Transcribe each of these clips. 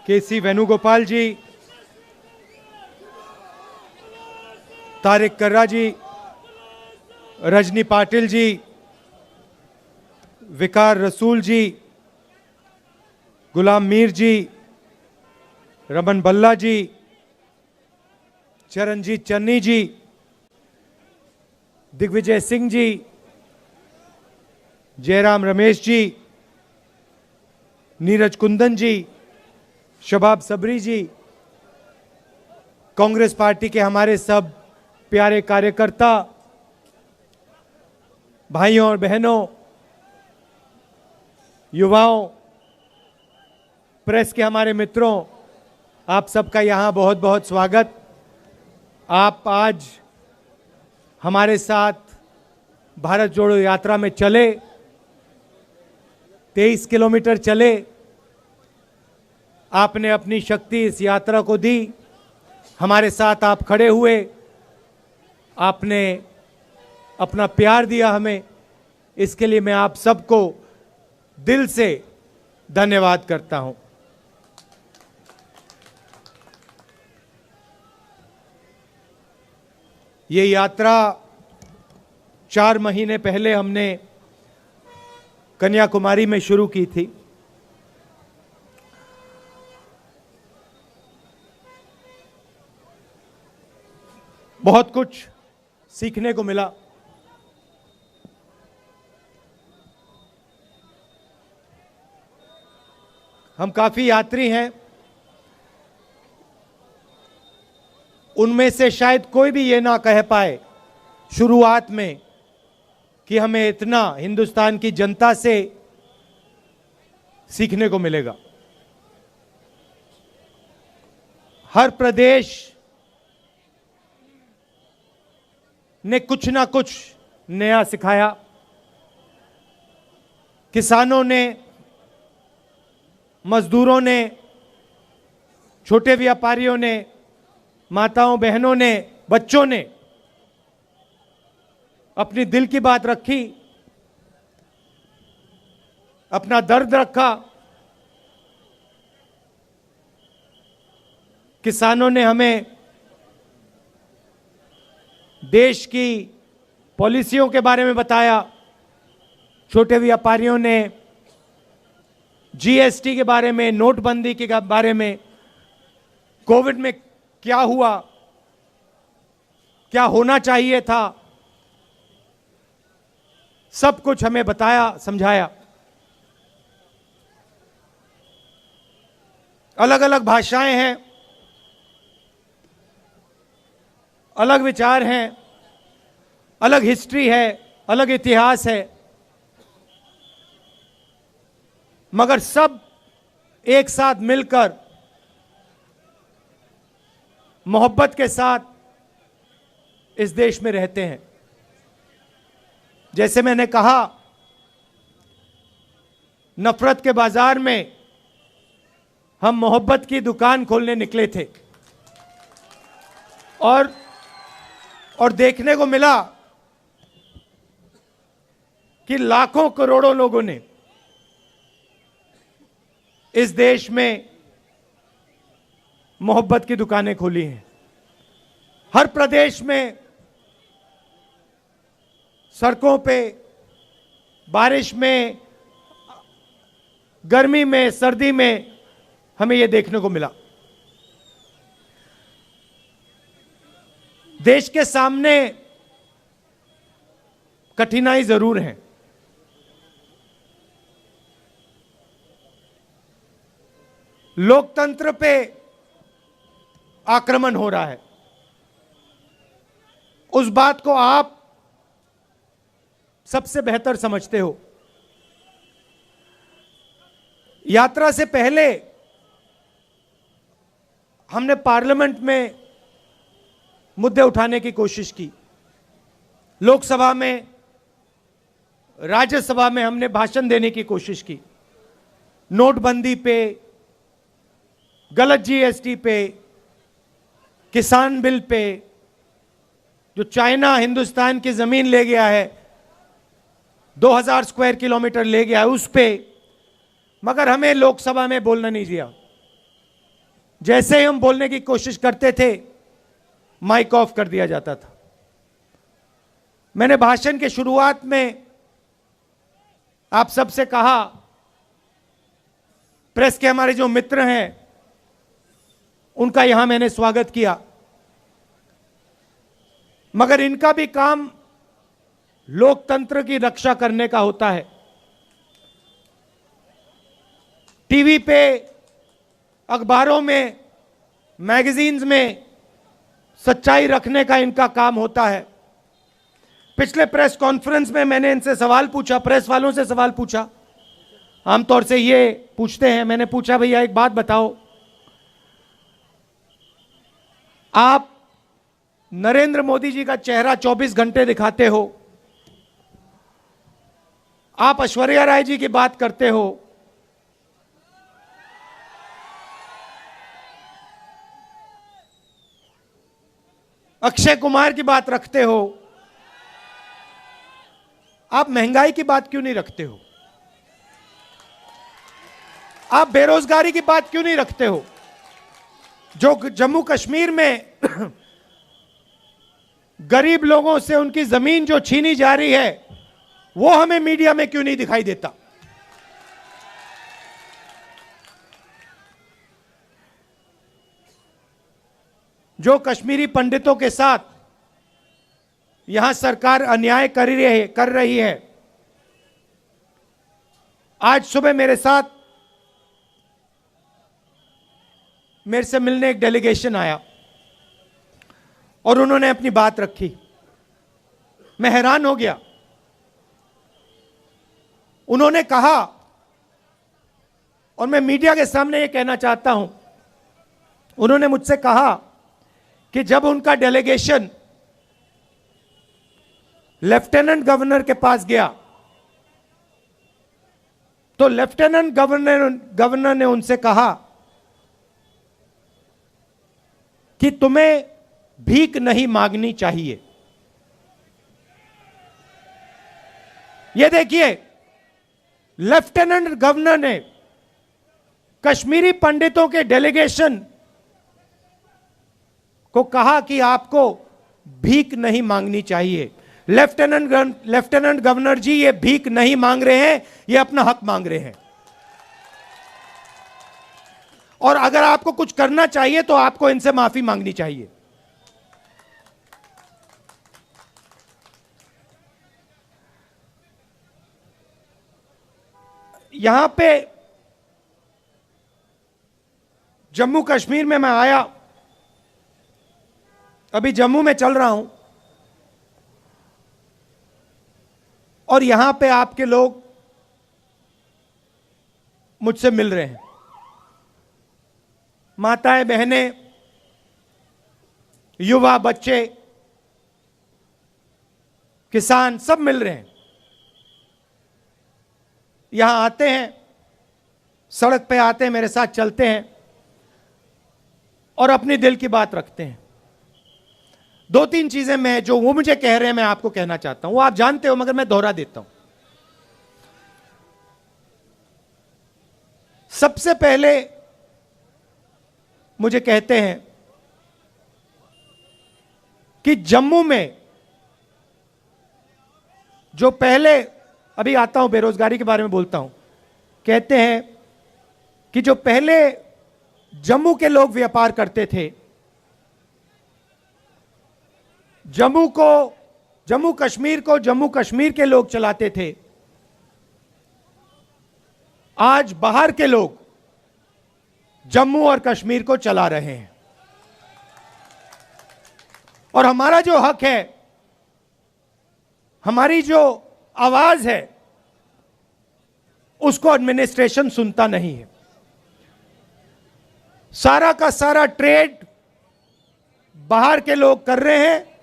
केसी वेणुगोपाल जी, तारिक कर्रा जी, रजनी पाटिल जी, विकार रसूल जी, गुलाम मीर जी, रमन बल्ला जी, चरणजीत चन्नी जी, दिग्विजय सिंह जी, जयराम रमेश जी, नीरज कुंदन जी, शबाब सबरी जी, कांग्रेस पार्टी के हमारे सब प्यारे कार्यकर्ता भाइयों और बहनों, युवाओं, प्रेस के हमारे मित्रों, आप सबका यहाँ बहुत बहुत स्वागत। आप आज हमारे साथ भारत जोड़ो यात्रा में चले, 23 किलोमीटर चले। आपने अपनी शक्ति इस यात्रा को दी, हमारे साथ आप खड़े हुए, आपने अपना प्यार दिया हमें। इसके लिए मैं आप सबको दिल से धन्यवाद करता हूं। ये यात्रा 4 महीने पहले हमने कन्याकुमारी में शुरू की थी। बहुत कुछ सीखने को मिला। हम काफी यात्री हैं, उनमें से शायद कोई भी ये ना कह पाए शुरुआत में कि हमें इतना हिंदुस्तान की जनता से सीखने को मिलेगा। हर प्रदेश ने कुछ ना कुछ नया सिखाया। किसानों ने, मजदूरों ने, छोटे व्यापारियों ने, माताओं बहनों ने, बच्चों ने अपनी दिल की बात रखी, अपना दर्द रखा। किसानों ने हमें देश की पॉलिसियों के बारे में बताया, छोटे व्यापारियों ने जीएसटी के बारे में, नोटबंदी के बारे में, कोविड में क्या हुआ, क्या होना चाहिए था, सब कुछ हमें बताया, समझाया। अलग अलग भाषाएं हैं, अलग विचार हैं, अलग हिस्ट्री है, अलग इतिहास है, मगर सब एक साथ मिलकर मोहब्बत के साथ इस देश में रहते हैं। जैसे मैंने कहा, नफरत के बाजार में हम मोहब्बत की दुकान खोलने निकले थे और देखने को मिला कि लाखों करोड़ों लोगों ने इस देश में मोहब्बत की दुकानें खोली हैं। हर प्रदेश में, सड़कों पे, बारिश में, गर्मी में, सर्दी में हमें यह देखने को मिला। देश के सामने कठिनाई जरूर है। लोकतंत्र पे आक्रमण हो रहा है। उस बात को आप सबसे बेहतर समझते हो। यात्रा से पहले हमने पार्लियामेंट में मुद्दे उठाने की कोशिश की। लोकसभा में, राज्यसभा में हमने भाषण देने की कोशिश की। नोटबंदी पे, गलत जीएसटी पे, किसान बिल पे, जो चाइना हिंदुस्तान की जमीन ले गया है, 2000 स्क्वायर किलोमीटर ले गया है, उस पे, मगर हमें लोकसभा में बोलना नहीं दिया। जैसे ही हम बोलने की कोशिश करते थे माइक ऑफ कर दिया जाता था। मैंने भाषण के शुरुआत में आप सबसे कहा, प्रेस के हमारे जो मित्र हैं उनका यहां मैंने स्वागत किया, मगर इनका भी काम लोकतंत्र की रक्षा करने का होता है। टीवी पे, अखबारों में, मैगजीन्स में सच्चाई रखने का इनका काम होता है। पिछले प्रेस कॉन्फ्रेंस में मैंने इनसे सवाल पूछा, प्रेस वालों से सवाल पूछा, आमतौर से ये पूछते हैं। मैंने पूछा, भैया एक बात बताओ, आप नरेंद्र मोदी जी का चेहरा 24 घंटे दिखाते हो, आप ऐश्वर्या राय जी की बात करते हो, अक्षय कुमार की बात रखते हो, आप महंगाई की बात क्यों नहीं रखते हो? आप बेरोजगारी की बात क्यों नहीं रखते हो? जो जम्मू कश्मीर में गरीब लोगों से उनकी जमीन जो छीनी जा रही है, वो हमें मीडिया में क्यों नहीं दिखाई देता? जो कश्मीरी पंडितों के साथ यहां सरकार अन्याय कर रही है। आज सुबह मेरे से मिलने एक डेलीगेशन आया और उन्होंने अपनी बात रखी। मैं हैरान हो गया। उन्होंने कहा, और मैं मीडिया के सामने ये कहना चाहता हूं, उन्होंने मुझसे कहा कि जब उनका डेलीगेशन लेफ्टिनेंट गवर्नर के पास गया तो लेफ्टिनेंट गवर्नर ने उनसे कहा कि तुम्हें भीख नहीं मांगनी चाहिए। यह देखिए, लेफ्टिनेंट गवर्नर ने कश्मीरी पंडितों के डेलीगेशन को कहा कि आपको भीख नहीं मांगनी चाहिए। लेफ्टिनेंट गवर्नर जी, ये भीख नहीं मांग रहे हैं, ये अपना हक मांग रहे हैं। और अगर आपको कुछ करना चाहिए तो आपको इनसे माफी मांगनी चाहिए। यहां पे जम्मू कश्मीर में मैं आया, अभी जम्मू में चल रहा हूं, और यहां पे आपके लोग मुझसे मिल रहे हैं। माताएं, बहनें, युवा, बच्चे, किसान सब मिल रहे हैं। यहां आते हैं, सड़क पे आते हैं, मेरे साथ चलते हैं और अपनी दिल की बात रखते हैं। दो तीन चीजें मैं, जो वो मुझे कह रहे हैं, मैं आपको कहना चाहता हूं। वो आप जानते हो, मगर मैं दोहरा देता हूं। सबसे पहले मुझे कहते हैं कि जम्मू में जो पहले, अभी आता हूं, बेरोजगारी के बारे में बोलता हूं। कहते हैं कि जो पहले जम्मू के लोग व्यापार करते थे, जम्मू कश्मीर के लोग चलाते थे, आज बाहर के लोग जम्मू और कश्मीर को चला रहे हैं। और हमारा जो हक है, हमारी जो आवाज है, उसको एडमिनिस्ट्रेशन सुनता नहीं है। सारा का सारा ट्रेड बाहर के लोग कर रहे हैं,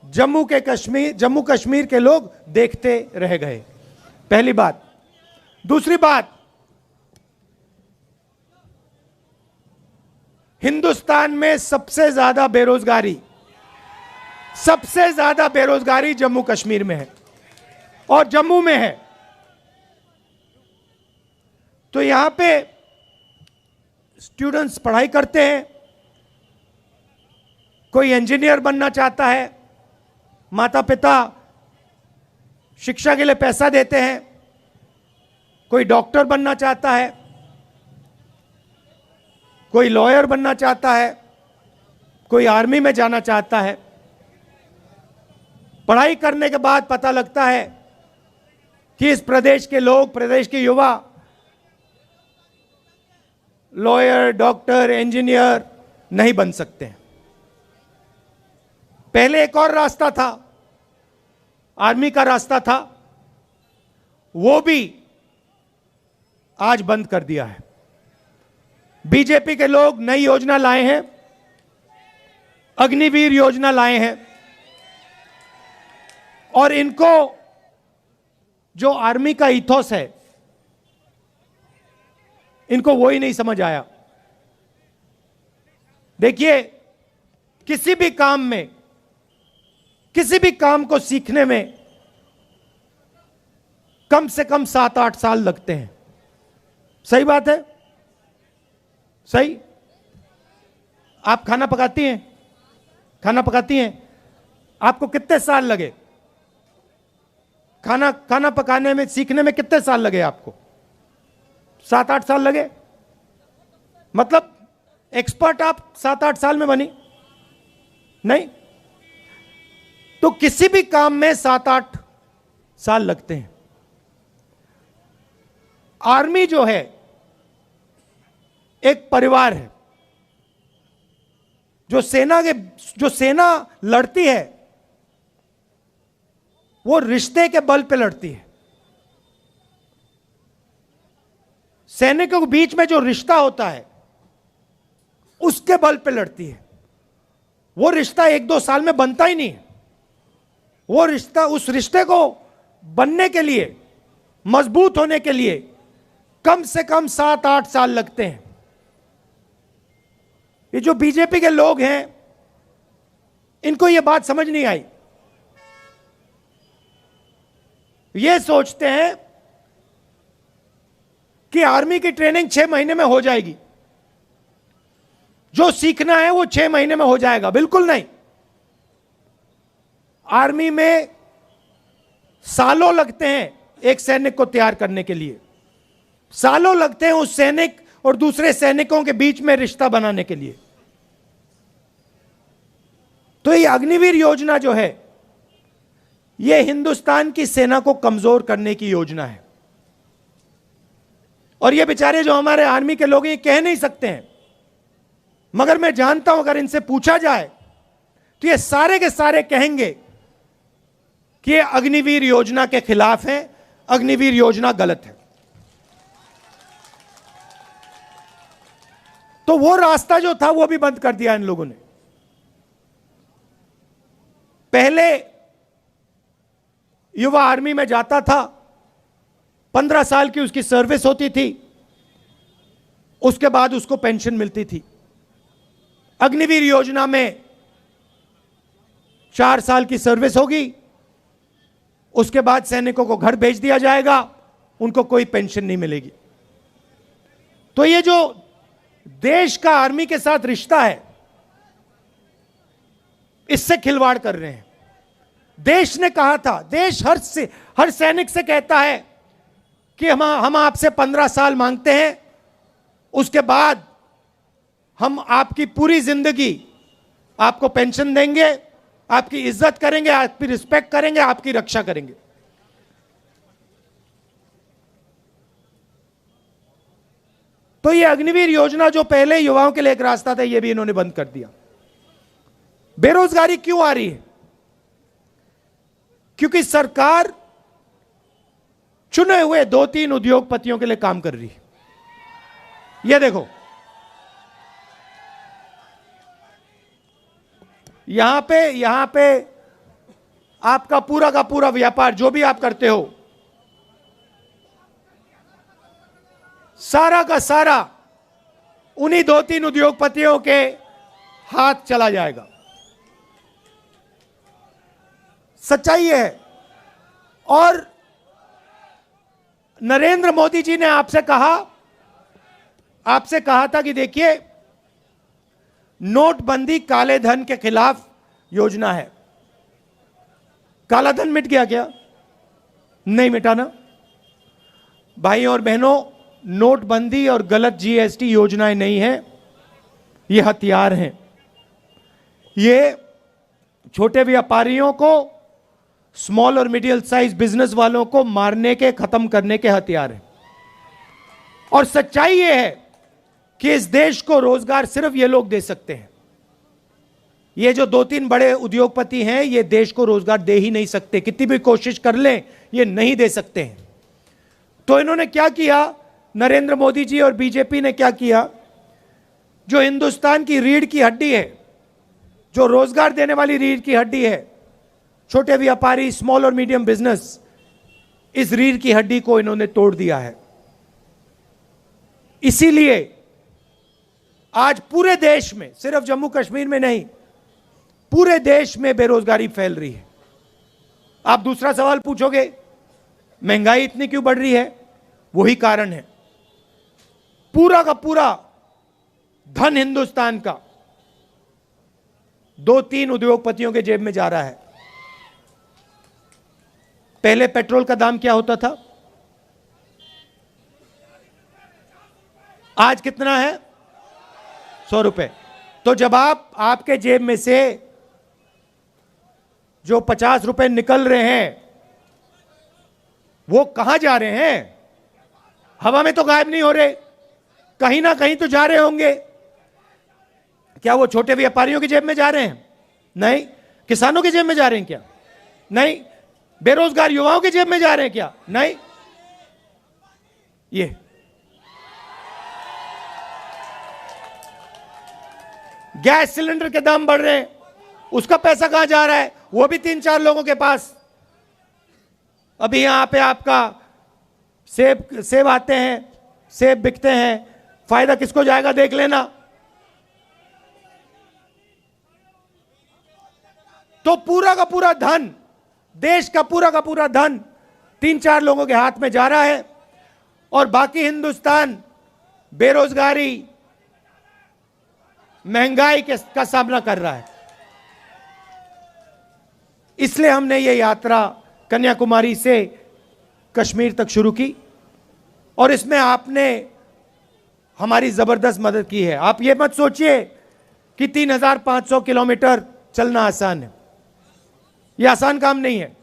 जम्मू कश्मीर के लोग देखते रह गए। पहली बात। दूसरी बात, हिंदुस्तान में सबसे ज्यादा बेरोजगारी जम्मू कश्मीर में है और जम्मू में है। तो यहां पे स्टूडेंट्स पढ़ाई करते हैं, कोई इंजीनियर बनना चाहता है, माता पिता शिक्षा के लिए पैसा देते हैं, कोई डॉक्टर बनना चाहता है, कोई लॉयर बनना चाहता है, कोई आर्मी में जाना चाहता है। पढ़ाई करने के बाद पता लगता है कि इस प्रदेश के लोग, प्रदेश के युवा लॉयर, डॉक्टर, इंजीनियर नहीं बन सकते हैं। पहले एक और रास्ता था, आर्मी का रास्ता था, वो भी आज बंद कर दिया है। बीजेपी के लोग नई योजना लाए हैं, अग्निवीर योजना लाए हैं, और इनको जो आर्मी का इथोस है, इनको वो ही नहीं समझ आया। देखिए, किसी भी काम में, किसी भी काम को सीखने में कम से कम 7-8 साल लगते हैं। सही बात है? सही? आप खाना पकाती हैं? खाना पकाती हैं? आपको कितने साल लगे? खाना पकाने में, सीखने में कितने साल लगे आपको? 7-8 साल लगे? मतलब एक्सपर्ट आप 7-8 साल में बनी? नहीं। तो किसी भी काम में 7-8 साल लगते हैं। आर्मी जो है एक परिवार है। जो सेना लड़ती है, वो रिश्ते के बल पे लड़ती है। सैनिकों के बीच में जो रिश्ता होता है, उसके बल पे लड़ती है। वो रिश्ता 1-2 साल में बनता ही नहीं है। वो रिश्ता, उस रिश्ते को बनने के लिए, मजबूत होने के लिए कम से कम 7-8 साल लगते हैं। ये जो बीजेपी के लोग हैं, इनको ये बात समझ नहीं आई। ये सोचते हैं कि आर्मी की ट्रेनिंग 6 महीने में हो जाएगी, जो सीखना है वो 6 महीने में हो जाएगा। बिल्कुल नहीं। आर्मी में सालों लगते हैं एक सैनिक को तैयार करने के लिए। सालों लगते हैं उस सैनिक और दूसरे सैनिकों के बीच में रिश्ता बनाने के लिए। तो ये अग्निवीर योजना जो है, ये हिंदुस्तान की सेना को कमजोर करने की योजना है। और ये बेचारे जो हमारे आर्मी के लोग हैं, ये कह नहीं सकते हैं, मगर मैं जानता हूं अगर इनसे पूछा जाए तो ये सारे के सारे कहेंगे कि ये अग्निवीर योजना के खिलाफ है, अग्निवीर योजना गलत है। तो वो रास्ता जो था वो भी बंद कर दिया इन लोगों ने। पहले युवा आर्मी में जाता था, 15 साल की उसकी सर्विस होती थी, उसके बाद उसको पेंशन मिलती थी। अग्निवीर योजना में 4 साल की सर्विस होगी, उसके बाद सैनिकों को घर भेज दिया जाएगा, उनको कोई पेंशन नहीं मिलेगी। तो ये जो देश का आर्मी के साथ रिश्ता है, इससे खिलवाड़ कर रहे हैं। देश ने कहा था, देश हर सैनिक से कहता है कि हम आपसे 15 साल मांगते हैं, उसके बाद हम आपकी पूरी जिंदगी आपको पेंशन देंगे, आपकी इज्जत करेंगे, आपकी रिस्पेक्ट करेंगे, आपकी रक्षा करेंगे। तो ये अग्निवीर योजना जो पहले युवाओं के लिए एक रास्ता था, ये भी इन्होंने बंद कर दिया। बेरोजगारी क्यों आ रही है? क्योंकि सरकार चुने हुए 2-3 उद्योगपतियों के लिए काम कर रही है। ये देखो, यहां पे आपका पूरा का पूरा व्यापार, जो भी आप करते हो, सारा का सारा उन्हीं 2-3 उद्योगपतियों के हाथ चला जाएगा। सच्चाई है। और नरेंद्र मोदी जी ने आपसे कहा आपसे कहा था कि देखिए, नोटबंदी काले धन के खिलाफ योजना है। काला धन मिट गया क्या? नहीं मिटा ना। भाई और बहनों, नोटबंदी और गलत जीएसटी योजनाएं नहीं है, ये हथियार हैं। ये छोटे व्यापारियों को, स्मॉल और मिडिल साइज बिजनेस वालों को मारने के, खत्म करने के हथियार हैं। और सच्चाई ये है कि इस देश को रोजगार सिर्फ ये लोग दे सकते हैं। ये जो 2-3 बड़े उद्योगपति हैं, ये देश को रोजगार दे ही नहीं सकते, कितनी भी कोशिश कर लें ये नहीं दे सकते हैं। तो इन्होंने क्या किया, नरेंद्र मोदी जी और बीजेपी ने क्या किया, जो हिंदुस्तान की रीढ़ की हड्डी है, जो रोजगार देने वाली रीढ़ की हड्डी है, छोटे व्यापारी, स्मॉल और मीडियम बिजनेस, इस रीढ़ की हड्डी को इन्होंने तोड़ दिया है। इसीलिए आज पूरे देश में, सिर्फ जम्मू कश्मीर में नहीं, पूरे देश में बेरोजगारी फैल रही है। आप दूसरा सवाल पूछोगे, महंगाई इतनी क्यों बढ़ रही है? वही कारण है। पूरा का पूरा धन हिंदुस्तान का 2-3 उद्योगपतियों के जेब में जा रहा है। पहले पेट्रोल का दाम क्या होता था? आज कितना है? 100 रुपए। तो जब आपके जेब में से जो 50 रुपए निकल रहे हैं, वो कहां जा रहे हैं? हवा में तो गायब नहीं हो रहे, कहीं ना कहीं तो जा रहे होंगे। क्या वो छोटे व्यापारियों की जेब में जा रहे हैं? नहीं। किसानों की जेब में जा रहे हैं क्या? नहीं। बेरोजगार युवाओं की जेब में जा रहे हैं क्या? नहीं। ये गैस सिलेंडर के दाम बढ़ रहे हैं, उसका पैसा कहां जा रहा है? वो भी 3-4 लोगों के पास। अभी यहां पे आपका सेब आते हैं, सेब बिकते हैं, फायदा किसको जाएगा देख लेना। तो पूरा का पूरा धन, देश का पूरा धन 3-4 लोगों के हाथ में जा रहा है, और बाकी हिंदुस्तान बेरोजगारी, महंगाई का सामना कर रहा है। इसलिए हमने ये यात्रा कन्याकुमारी से कश्मीर तक शुरू की, और इसमें आपने हमारी जबरदस्त मदद की है। आप ये मत सोचिए कि 3500 किलोमीटर चलना आसान है, यह आसान काम नहीं है।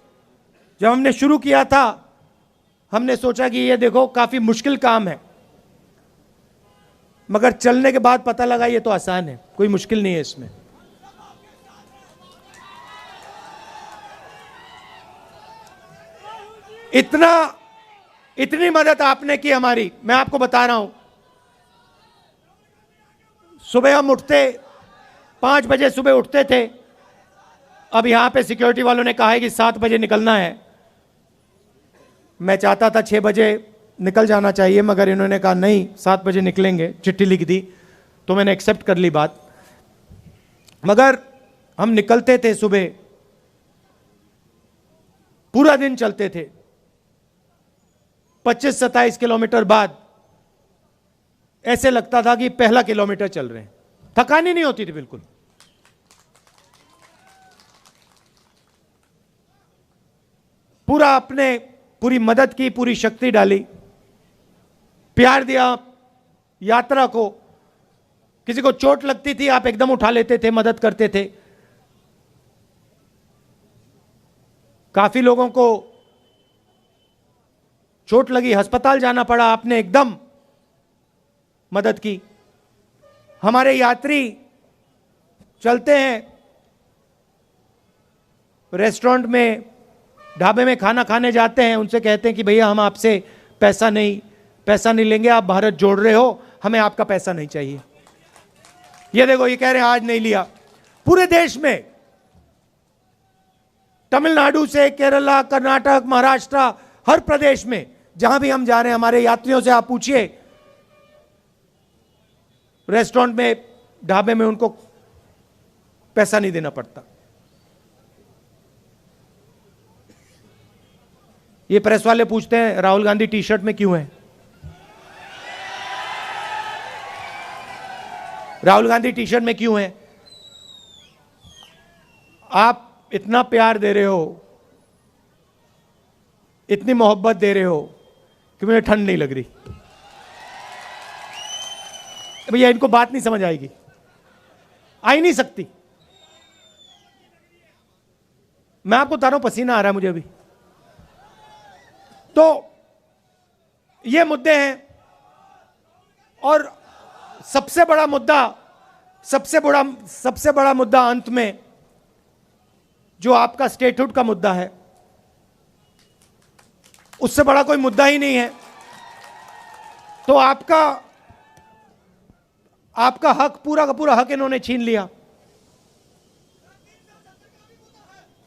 जब हमने शुरू किया था, हमने सोचा कि ये देखो काफी मुश्किल काम है, मगर चलने के बाद पता लगा ये तो आसान है, कोई मुश्किल नहीं है इसमें। इतनी मदद आपने की हमारी, मैं आपको बता रहा हूं। सुबह हम उठते 5 बजे सुबह उठते थे, अब यहां पे सिक्योरिटी वालों ने कहा है कि 7 बजे निकलना है। मैं चाहता था 6 बजे निकल जाना चाहिए, मगर इन्होंने कहा नहीं 7 बजे निकलेंगे, चिट्ठी लिख दी, तो मैंने एक्सेप्ट कर ली बात। मगर हम निकलते थे सुबह, पूरा दिन चलते थे, 25-27 किलोमीटर बाद ऐसे लगता था कि पहला किलोमीटर चल रहे हैं, थकान ही नहीं होती थी बिल्कुल। पूरा अपने पूरी मदद की, पूरी शक्ति डाली, प्यार दिया यात्रा को। किसी को चोट लगती थी, आप एकदम उठा लेते थे, मदद करते थे। काफी लोगों को चोट लगी, अस्पताल जाना पड़ा, आपने एकदम मदद की। हमारे यात्री चलते हैं, रेस्टोरेंट में, ढाबे में खाना खाने जाते हैं, उनसे कहते हैं कि भैया हम आपसे पैसा नहीं लेंगे, आप भारत जोड़ रहे हो, हमें आपका पैसा नहीं चाहिए। ये देखो, ये कह रहे हैं आज नहीं लिया। पूरे देश में, तमिलनाडु से केरला, कर्नाटक, महाराष्ट्र, हर प्रदेश में जहां भी हम जा रहे हैं, हमारे यात्रियों से आप पूछिए, रेस्टोरेंट में, ढाबे में उनको पैसा नहीं देना पड़ता। ये प्रेस वाले पूछते हैं राहुल गांधी टी शर्ट में क्यों है? राहुल गांधी टी शर्ट में क्यों हैं? आप इतना प्यार दे रहे हो, इतनी मोहब्बत दे रहे हो कि मुझे ठंड नहीं लग रही। भैया इनको बात नहीं समझ आएगी, आ ही नहीं सकती। मैं आपको बता रहा हूं, पसीना आ रहा है मुझे अभी। तो ये मुद्दे हैं, और सबसे बड़ा मुद्दा अंत में जो आपका स्टेटहुड का मुद्दा है, उससे बड़ा कोई मुद्दा ही नहीं है। तो आपका हक, पूरा का पूरा हक इन्होंने छीन लिया।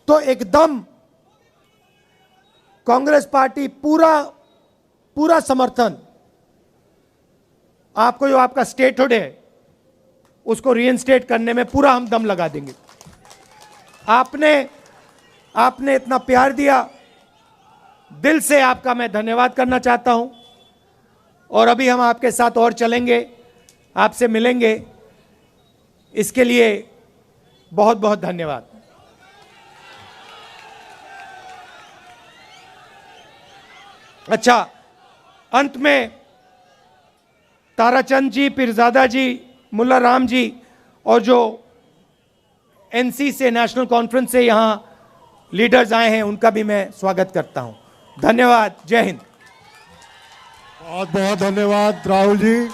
तो एकदम कांग्रेस पार्टी पूरा समर्थन आपको, जो आपका स्टेटहुड है उसको रीइंस्टेट करने में पूरा हम दम लगा देंगे। आपने इतना प्यार दिया, दिल से आपका मैं धन्यवाद करना चाहता हूं। और अभी हम आपके साथ और चलेंगे, आपसे मिलेंगे, इसके लिए बहुत बहुत धन्यवाद। अच्छा, अंत में ताराचंद जी, पीरजादा जी, मुल्ला राम जी और जो एनसी से, नेशनल कॉन्फ्रेंस से यहां लीडर्स आए हैं, उनका भी मैं स्वागत करता हूं। धन्यवाद। जय हिंद। बहुत बहुत धन्यवाद राहुल जी।